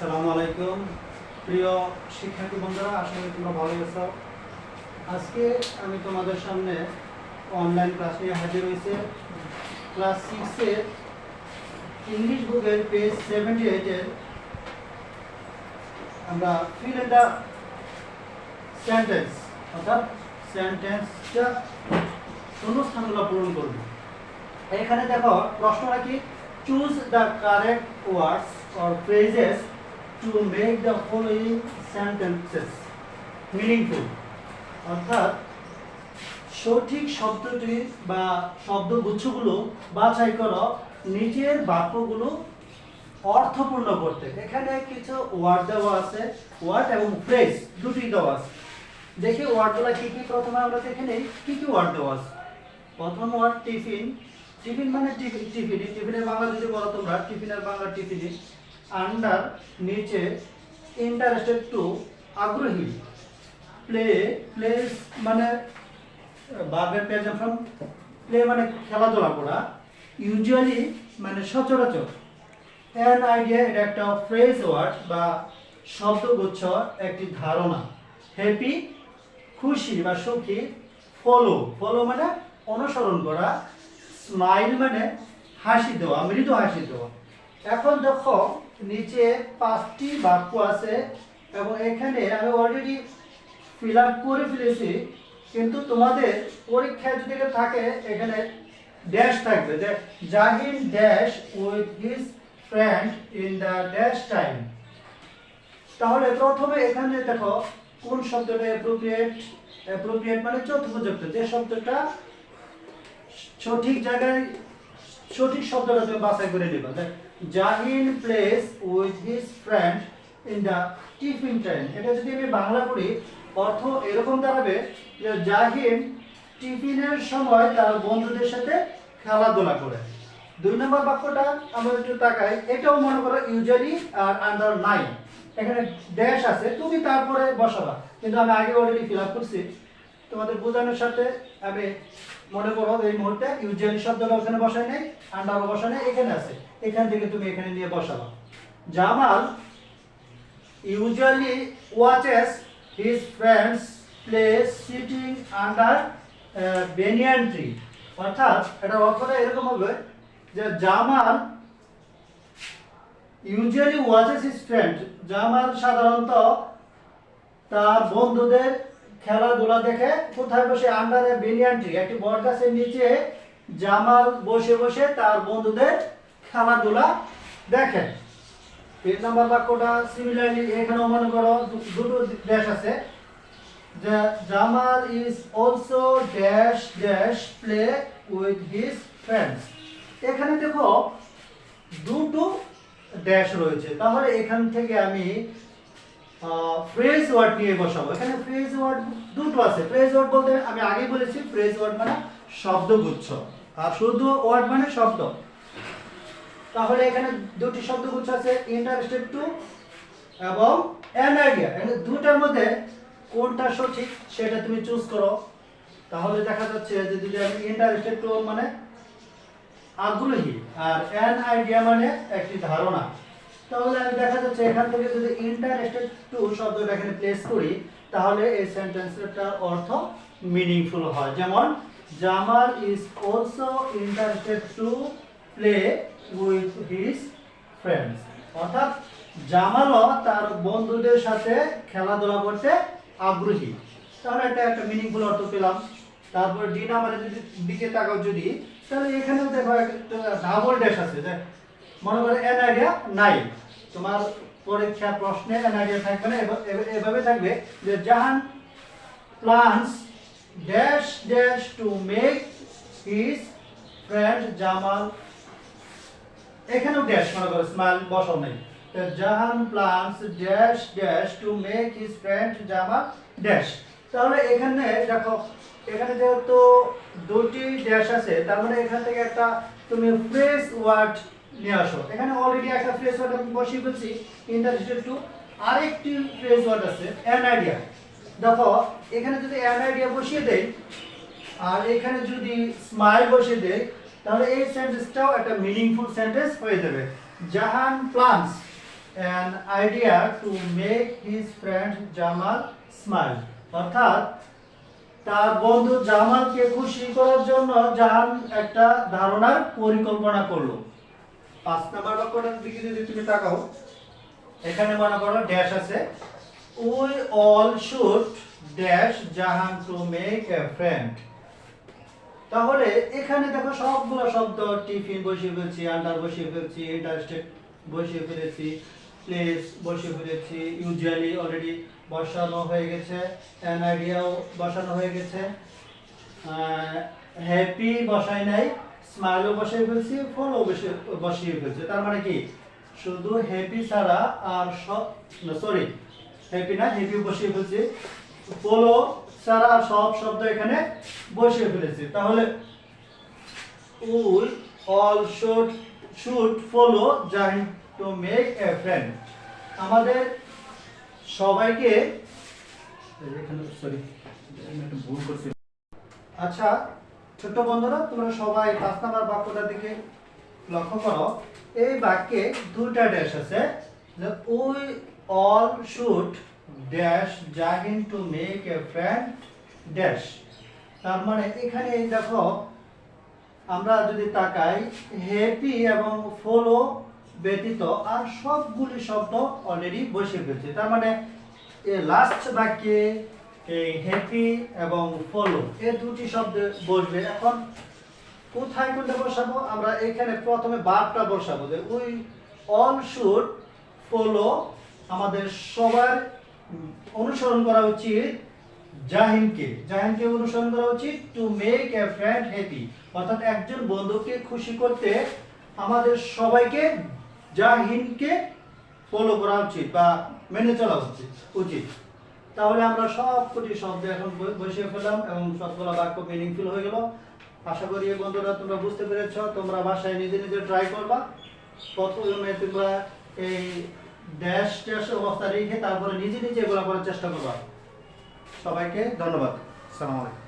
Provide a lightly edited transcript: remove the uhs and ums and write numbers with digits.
আসসালামু আলাইকুম প্রিয় শিক্ষার্থী বন্ধুরা, আশা করি তোমরা ভালো আছো। আজকে আমি তোমাদের সামনে অনলাইন ক্লাস নিয়ে হাজির হয়েছে। ক্লাস 6 এর ইংলিশ বুকের পেজ 78 এর আমরা ফিল ইন দ্য সেন্টেন্স অর্থাৎ সেন্টেন্সটা শূন্যস্থানগুলো পূরণ করব। এখানে দেখো প্রশ্নটা কি, choose the correct words or phrases to make the following sentences meaningful অর্থাৎ সঠিক শব্দটি বা শব্দগুচ্ছগুলো বাছাই করো নিচের বাক্যগুলো অর্থপূর্ণ করতে। এখানে কিছু ওয়ার্ড দেওয়া আছে, ওয়ার্ড এবং ফ্রেজ দুটি দেওয়া আছে। দেখি ওয়ার্ডগুলো কি কি, প্রথমে আমরা দেখে নেই কি কি ওয়ার্ড দেওয়া আছে। প্রথম ওয়ার্ড টিফিন। টিফিন মানে টিফিনের বাংলা যদি বলো তোমরা, টিফিনের বাংলা টিফিন। আন্ডার নিচে, ইন্টারেস্টেড টু আগ্রহী, প্লেস মানে ভার্বের প্রেজেন্ট ফর্ম, প্লে মানে খেলাধুলা করা, ইউজুয়ালি মানে সচরাচর, অ্যান আইডিয়া এটা একটা ফ্রেজ ওয়ার্ড বা শব্দগুচ্ছ, একটি ধারণা, হ্যাপি খুশি বা সুখী, ফলো মানে অনুসরণ করা, স্মাইল মানে হাসি দেওয়া, মৃদু হাসি দেওয়া। এখন দেখো নিচে 5টি বাক্য আছে এবং এখানে আমি অলরেডি ফিল আপ করে ফেলেছি, কিন্তু তোমাদের পরীক্ষায় যদি এটা থাকে এখানে ড্যাশ থাকবে, যে Jahin dash with his friend in the dash time. তাহলে প্রথমে এখানে দেখো কোন শব্দটা অ্যাপ্রোপ্রিয়েট মানে যথোপযুক্ত, যে শব্দটা সঠিক জায়গায়, সঠিক শব্দটা তুমি বাছাই করে নিবা। Jahin place with his friend in the tiffin time, এটা যদি আমি বাংলা করি অর্থ এরকম দাঁড়াবে যে জাহিন টিফিনের সময় তার বন্ধুদের সাথে খেলাধুলা করে। 2 নম্বর বাক্যটা আমরা একটু তাকাই, এটাও মনে করো ইউজুয়ালি আর আন্ডার নাইন, এখানে ড্যাশ আছে, তুমি তারপরে বসাবা, কিন্তু আমি আগে অলরেডি ফিল আপ করছি তোমাদের বোঝানোর সাথে। আমি মনে করো এই মুহূর্তে ইউজুয়ালি শব্দটা ওখানে বসাই নাই, আন্ডারও বসাই নাই, এখানে আছে, এখান থেকে তুমি এখানে নিয়ে বসাবা। Jamal usually watches his friends play sitting under banyan tree, অর্থাৎ এটার অর্থটা এরকম হবে যে Jamal usually watches his friend, Jamal সাধারণত তার বন্ধুদের খেলাধুলা দেখে কোথায় বসে, আন্ডার এ বেনিয়ান ট্রি, একটি বট গাছের নিচে জামাল বসে বসে তার বন্ধুদের খেলাধুলা দেখে। 3 নম্বর বাক্যটা সিমিলারলি এখানেও মনে করো দুটো ড্যাশ আছে, যে Jamal is also dash dash play with his friends. এখানে দেখো দুটো ড্যাশ রয়েছে, তাহলে এখান থেকে আমি ফ্রেজ ওয়ার্ড নিয়ে বসাবো। এখানে ফ্রেজ ওয়ার্ড দুটো আছে। ফ্রেজ ওয়ার্ড বলতে আমি আগেই বলেছি ফ্রেজ ওয়ার্ড মানে শব্দগুচ্ছ, আর শুধু ওয়ার্ড মানে শব্দ। তাহলে এখানে দুটি শব্দগুচ্ছ আছে, ইন্টারেস্টেড টু এবং অ্যান আইডিয়া। এখানে দুটার মধ্যে কোনটা সঠিক সেটা তুমি চুজ করো। তাহলে দেখা যাচ্ছে যে যদি আমি ইন্টারেস্টেড টু মানে আগ্রহী আর অ্যান আইডিয়া মানে একটি ধারণা, তাহলে আমি দেখা যাচ্ছে এখান থেকে যদি ইন্টারেস্টেড টু শব্দটা এখানে প্লেস করি তাহলে এই সেন্টেন্সটার অর্থ মিনিংফুল হয়। যেমন Jamal is also interested to play with his friends, অর্থাৎ জামালও তার বন্ধুদের সাথে খেলাধুলা করতে আগ্রহী। তাহলে এটা একটা মিনিংফুল অর্থ পেলাম। তারপর ডি নাম্বারের যদি দিকে তাকাও যদি, তাহলে এখানেও দেখো একটা ডাবল ড্যাশ আছে, যে মনে করো অ্যান আইডিয়া নাই, তোমার পরীক্ষা প্রশ্নে অ্যান আইডিয়া থাকবে না, এভাবে থাকবে যে Jahan plans dash dash to make his friend Jamal, এখানেও ড্যাশ মনে করো স্মাইল বসাও নাই, Jahan plans dash dash to make his friend Jamal dash. তাহলে এখানে দেখো এখানে যেহেতু দুটি ড্যাশ আছে, তার মানে এখান থেকে একটা তুমি ফ্রেজ ওয়ার্ড নিয়ে আসো। এখানে অলরেডি একটা ফ্রেজ ওয়ার্ড আমি বসিয়ে ফেলছি, ইন্টারেস্টেড টু, আরেকটি ফ্রেজ ওয়ার্ড আছে অ্যান আইডিয়া। দেখো এখানে যদি অ্যান আইডিয়া বসিয়ে দেই আর এখানে যদি স্মাইল বসিয়ে দেই, তাহলে এই সেন্টেন্সটাও একটা মিনিংফুল সেন্টেন্স হয়ে যাবে। জাহান plans an idea to make his friend Jamal smile. অর্থাৎ তার বন্ধু জামালকে খুশি করার জন্য জাহান একটা ধারণার পরিকল্পনা করলো। 5 নাম্বার বাক্যটার দিকে যদি তুমি তাকাও, এখানে মনে করো ড্যাশ আছে, we all should dash Jahan to make a friend। তাহলে এখানে দেখো সবগুলো শব্দ, টিফিন বসিয়ে ফেলছি, আন্ডার বসিয়ে ফেলছি, ইন্টারেস্টেড বসিয়ে ফেলেছি, প্লেস বসিয়ে ফেলেছি, ইউজুয়ালি অলরেডি বসানো হয়ে গেছে, অ্যান আইডিয়াও বসানো হয়ে গেছে, হ্যাপি বসাই নাই, স্মাইলও বসিয়ে ফেলছি, ফলও বসিয়ে ফেলছি। তার মানে কি শুধু হ্যাপি ছাড়া আর সব, সরি হ্যাপি না, হ্যাপি বসিয়ে ফেলছি, ফলো ছাড়া আর সব শব্দ এখানে বসিয়ে ফেলেছি। তাহলে we all should follow Jahin to make a friend। আমাদের সবাইকে, এখানে সরি একটু ভুল করছি। আচ্ছা ছোট্ট বন্ধুরা, তোমরা সবাই 5 নাম্বার বাক্যটার দিকে লক্ষ্য করো। এই বাক্যে দুটো ড্যাশ আছে, যে we all should dash Jahin to make a friend dash। তার মানে এখানে দেখো আমরা যদি তাকাই, হ্যাপি এবং ফলো ব্যতীত আর সবগুলি শব্দ অলরেডি বসে ফেলছে। তার মানে লাস্ট বাক্যে এই হ্যাপি এবং ফলো এই দুটি শব্দ বসবে। এখন কোথায় কোনটা বসাবো? আমরা এখানে প্রথমে ভার্বটা বসাবো, যে উই অল শুড ফলো, আমাদের সবার অনুসরণ করা উচিত জাহিনকে অনুসরণ করা উচিত, to make a friend happy, অর্থাৎ একজন বন্ধুকে খুশি করতে আমাদের সবাইকে জাহিনকে ফলো করা উচিত বা মেনে চলা উচিত। তাহলে আমরা সবকটি শব্দ এখন বসিয়ে ফেললাম এবং সবগুলো বাক্য মিনিংফুল হয়ে গেল। আশা করি বন্ধুরা তোমরা বুঝতে পেরেছ। তোমরা বাসায় নিজে নিজে ট্রাই করবা। প্রথমে তোমরা এই ড্যাশ অবস্থা রেখে তারপরে নিজে নিজে এগুলো করার চেষ্টা করবা। সবাইকে ধন্যবাদ। আসসালামু আলাইকুম।